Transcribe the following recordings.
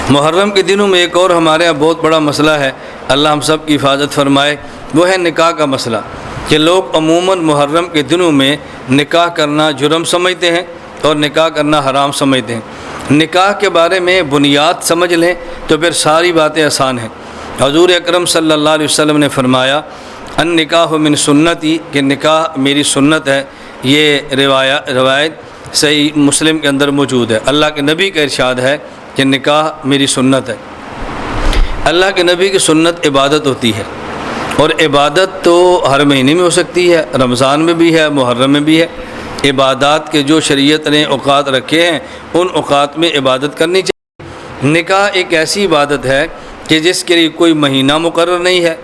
محرم کے دنوں میں ایک اور ہمارے یہاں بہت بڑا مسئلہ ہے، اللہ ہم سب کی حفاظت فرمائے، وہ ہے نکاح کا مسئلہ، کہ لوگ عموماً محرم کے دنوں میں نکاح کرنا جرم سمجھتے ہیں اور نکاح کرنا حرام سمجھتے ہیں۔ نکاح کے بارے میں بنیاد سمجھ لیں تو پھر ساری باتیں آسان ہیں۔ حضور اکرم صلی اللہ علیہ وسلم نے فرمایا النکاح من سنتی، کہ نکاح میری سنت ہے۔ یہ روایت صحیح مسلم کے اندر موجود ہے۔ اللہ کے نبی کا ارشاد ہے کہ نکاح میری سنت ہے۔ اللہ کے نبی کی سنت عبادت ہوتی ہے، اور عبادت تو ہر مہینے میں ہو سکتی ہے، رمضان میں بھی ہے، محرم میں بھی ہے۔ عبادات کے جو شریعت نے اوقات رکھے ہیں ان اوقات میں عبادت کرنی چاہیے۔ نکاح ایک ایسی عبادت ہے کہ جس کے لیے کوئی مہینہ مقرر نہیں ہے،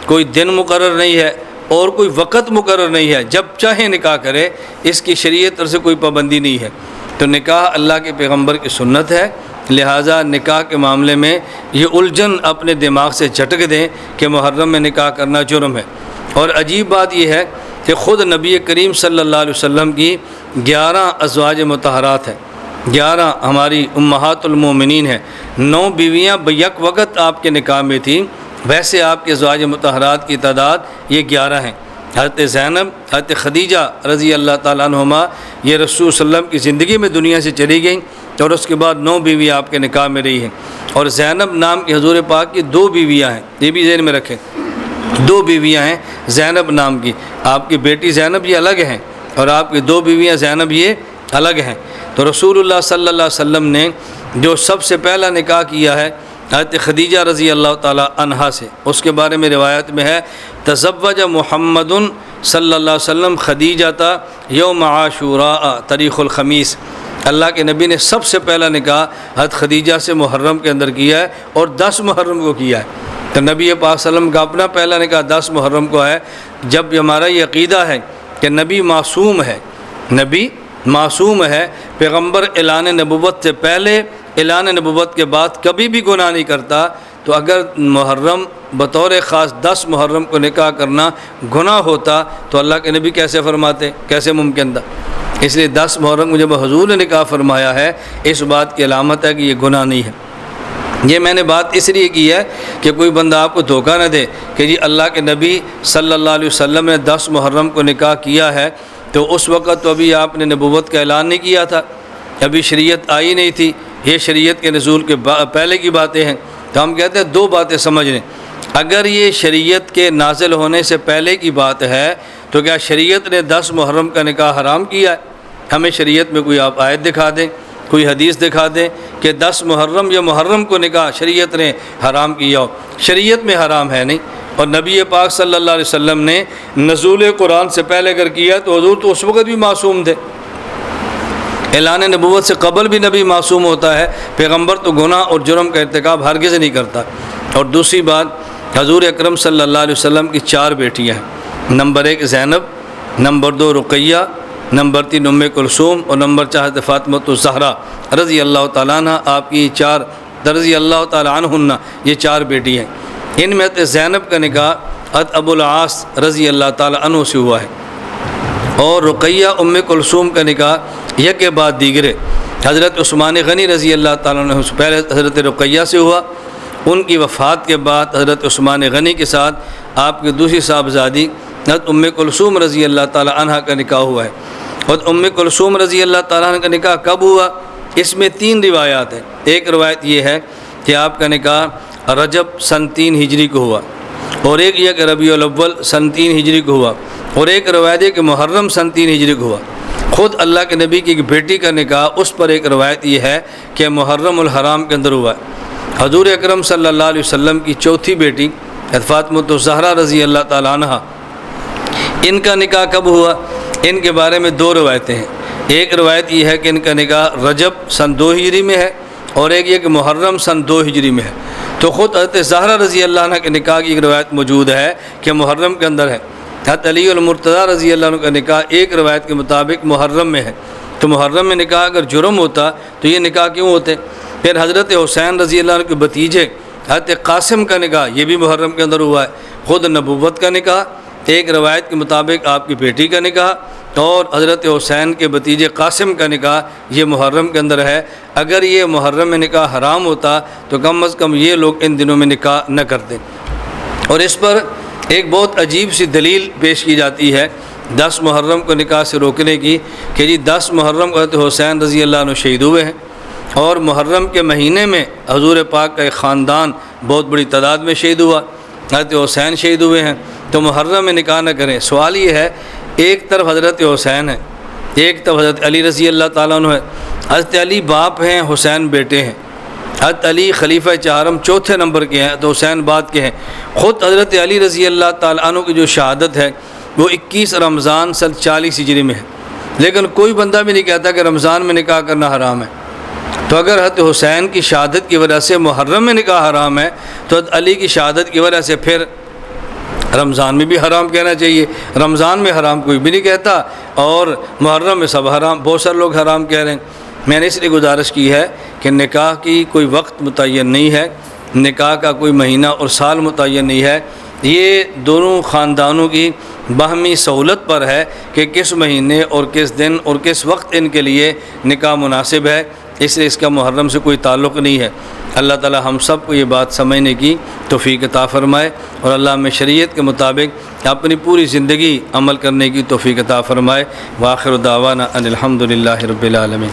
کوئی دن مقرر نہیں ہے، اور کوئی وقت مقرر نہیں ہے، جب چاہے نکاح کرے، اس کی شریعت سے کوئی پابندی نہیں ہے۔ تو نکاح اللہ کے پیغمبر کی سنت ہے، لہٰذا نکاح کے معاملے میں یہ الجھن اپنے دماغ سے جھٹک دیں کہ محرم میں نکاح کرنا جرم ہے۔ اور عجیب بات یہ ہے کہ خود نبی کریم صلی اللہ علیہ وسلم کی 11 ازواج مطہرات ہیں، 11 ہماری امہات المومنین ہیں، 9 بیویاں بیک وقت آپ کے نکاح میں تھیں، ویسے آپ کے ازواج مطہرات کی تعداد یہ 11 ہیں۔ حضرت زینب، حضرت خدیجہ رضی اللہ تعالیٰ عنہما یہ رسول صلی اللہ علیہ وسلم کی زندگی میں دنیا سے چلی گئیں، اور اس کے بعد 9 بیوی آپ کے نکاح میں رہی ہیں۔ اور زینب نام کی حضور پاک کی 2 بیویاں ہیں، یہ بھی ذہن میں رکھیں، 2 بیویاں ہیں زینب نام کی۔ آپ کی بیٹی زینب یہ الگ ہیں، اور آپ کی 2 بیویاں زینب یہ الگ ہیں۔ تو رسول اللہ صلی اللہ علیہ وسلم نے جو سب سے پہلا نکاح کیا ہے حضرت خدیجہ رضی اللہ تعالی عنہا سے، اس کے بارے میں روایت میں ہے تزوج محمد صلی اللہ علیہ وسلم خدیجہ یوم عاشوراء تاریخ الخمیس۔ اللہ کے نبی نے سب سے پہلا نکاح حضرت خدیجہ سے محرم کے اندر کیا ہے، اور 10 محرم کو کیا ہے۔ تو نبی پاک صلی اللہ علیہ وسلم کا اپنا پہلا نکاح 10 محرم کو ہے۔ جب ہمارا یہ عقیدہ ہے کہ نبی معصوم ہے، نبی معصوم ہے، پیغمبر اعلان نبوت سے پہلے، اعلان نبوت کے بعد کبھی بھی گناہ نہیں کرتا، تو اگر محرم بطور خاص 10 محرم کو نکاح کرنا گناہ ہوتا تو اللہ کے نبی کیسے فرماتے، کیسے ممکن تھا؟ اس لیے 10 محرم کو جب حضور نے نکاح فرمایا ہے، اس بات کی علامت ہے کہ یہ گناہ نہیں ہے۔ یہ میں نے بات اس لیے کی ہے کہ کوئی بندہ آپ کو دھوکہ نہ دے کہ جی اللہ کے نبی صلی اللہ علیہ وسلم نے 10 محرم کو نکاح کیا ہے، تو اس وقت تو ابھی آپ نے نبوت کا اعلان نہیں کیا تھا، ابھی شریعت آئی نہیں تھی، یہ شریعت کے نزول کے پہلے کی باتیں ہیں۔ تو ہم کہتے ہیں 2 باتیں سمجھ لیں، اگر یہ شریعت کے نازل ہونے سے پہلے کی بات ہے تو کیا شریعت نے 10 محرم کا نکاح حرام کیا ہے؟ ہمیں شریعت میں کوئی آپ آیت دکھا دیں، کوئی حدیث دکھا دیں کہ 10 محرم یا محرم کو نکاح شریعت نے حرام کیا ہو۔ شریعت میں حرام ہے نہیں، اور نبی پاک صلی اللہ علیہ وسلم نے نزول قرآن سے پہلے اگر کیا تو حضور تو اس وقت بھی معصوم تھے، اعلان نبوت سے قبل بھی نبی معصوم ہوتا ہے، پیغمبر تو گناہ اور جرم کا ارتکاب ہرگز نہیں کرتا۔ اور دوسری بات، حضور اکرم صلی اللہ علیہ وسلم کی 4 بیٹیاں ہیں، نمبر 1 زینب، نمبر 2 رقیہ، نمبر 3 ام کلثوم، اور نمبر 4 فاطمہ الزہرا رضی اللہ تعالیٰ عنہ۔ آپ کی 4 رضی اللہ تعالیٰ عنہن یہ 4 بیٹی ہیں۔ ان میں زینب کا نکاح حضرت ابو العاص رضی اللہ تعالیٰ عنہ سے ہوا ہے، اور رقیہ ام کلثوم کا نکاح یک کے بعد دیگرے حضرت عثمان غنی رضی اللہ تعالیٰ عنہ سے پہلے حضرت رقیہ سے ہوا، ان کی وفات کے بعد حضرت عثمان غنی کے ساتھ آپ کی دوسری صاحبزادی حضرت ام کلثوم رضی اللہ تعالیٰ عنہ کا نکاح ہوا ہے۔ اور ام کلثوم رضی اللہ تعالیٰ عنہ کا نکاح کب ہوا؟ اس میں 3 روایات ہیں۔ ایک روایت یہ ہے کہ آپ کا نکاح رجب سن 3 ہجری کو ہوا، اور ایک یہ کہ ربیع الاول سن 3 ہجری کو ہوا، اور ایک روایت ہے کہ محرم سن 3 ہجری کو ہوا۔ خود اللہ کے نبی کی ایک بیٹی کا نکاح، اس پر ایک روایت یہ ہے کہ محرم الحرام کے اندر ہوا ہے۔ حضور اکرم صلی اللہ علیہ وسلم کی 4تھی بیٹی فاطمہ الزہرا رضی اللہ تعالیٰ عنہ، ان کا نکاح کب ہوا؟ ان کے بارے میں 2 روایتیں ہیں۔ ایک روایت یہ ہے کہ ان کا نکاح رجب سن 2 ہجری میں ہے، اور ایک یہ کہ محرم سن 2 ہجری میں ہے۔ تو خود حضرت زہرا رضی اللہ عنہ کے نکاح کی ایک روایت موجود ہے کہ محرم کے اندر ہے۔ حضرت علی المرتضیٰ رضی اللہ عنہ کا نکاح ایک روایت کے مطابق محرم میں ہے۔ تو محرم میں نکاح اگر جرم ہوتا تو یہ نکاح کیوں ہوتے؟ پھر حضرت حسین رضی اللہ عنہ کے بھتیجے حضرت قاسم کا نکاح یہ بھی محرم کے اندر ہوا ہے۔ خود نبوت کا نکاح، ایک روایت کے مطابق آپ کی بیٹی کا نکاح، اور حضرت حسین کے بھتیجے قاسم کا نکاح یہ محرم کے اندر ہے۔ اگر یہ محرم میں نکاح حرام ہوتا تو کم از کم یہ لوگ ان دنوں میں نکاح نہ کرتے۔ اور اس پر ایک بہت عجیب سی دلیل پیش کی جاتی ہے 10 محرم کو نکاح سے روکنے کی، کہ جی 10 محرم کو حضرت حسین رضی اللہ عنہ شہید ہوئے ہیں، اور محرم کے مہینے میں حضور پاک کا ایک خاندان بہت بڑی تعداد میں شہید ہوا، حضرت حسین شہید ہوئے ہیں، تو محرم میں نکاح نہ کریں۔ سوال یہ ہے، ایک طرف حضرت حسین ہے، ایک طرف حضرت علی رضی اللہ تعالیٰ عنہ ہے۔ حضرت علی باپ ہیں، حسین بیٹے ہیں، حضرت علی خلیفہ چہارم چوتھے نمبر کے ہیں تو حسین بعد کے ہیں۔ خود حضرت علی رضی اللہ تعالیٰ عنہ کی جو شہادت ہے وہ 21 رمضان سن 40 ہجری میں ہے، لیکن کوئی بندہ بھی نہیں کہتا کہ رمضان میں نکاح کرنا حرام ہے۔ تو اگر حضرت حسین کی شہادت کی وجہ سے محرم میں نکاح حرام ہے تو حضرت علی کی شہادت کی وجہ سے پھر رمضان میں بھی حرام کہنا چاہیے۔ رمضان میں حرام کوئی بھی نہیں کہتا اور محرم میں سب حرام، بہت سارے لوگ حرام کہہ رہے ہیں۔ میں نے اس لیے گزارش کی ہے کہ نکاح کی کوئی وقت متعین نہیں ہے، نکاح کا کوئی مہینہ اور سال متعین نہیں ہے، یہ دونوں خاندانوں کی باہمی سہولت پر ہے کہ کس مہینے اور کس دن اور کس وقت ان کے لیے نکاح مناسب ہے، اس لیے اس کا محرم سے کوئی تعلق نہیں ہے۔ اللہ تعالی ہم سب کو یہ بات سمجھنے کی توفیق عطا فرمائے اور اللہ ہمیں شریعت کے مطابق اپنی پوری زندگی عمل کرنے کی توفیق عطا فرمائے۔ وآخر دعوانا ان الحمدللہ رب العالمین۔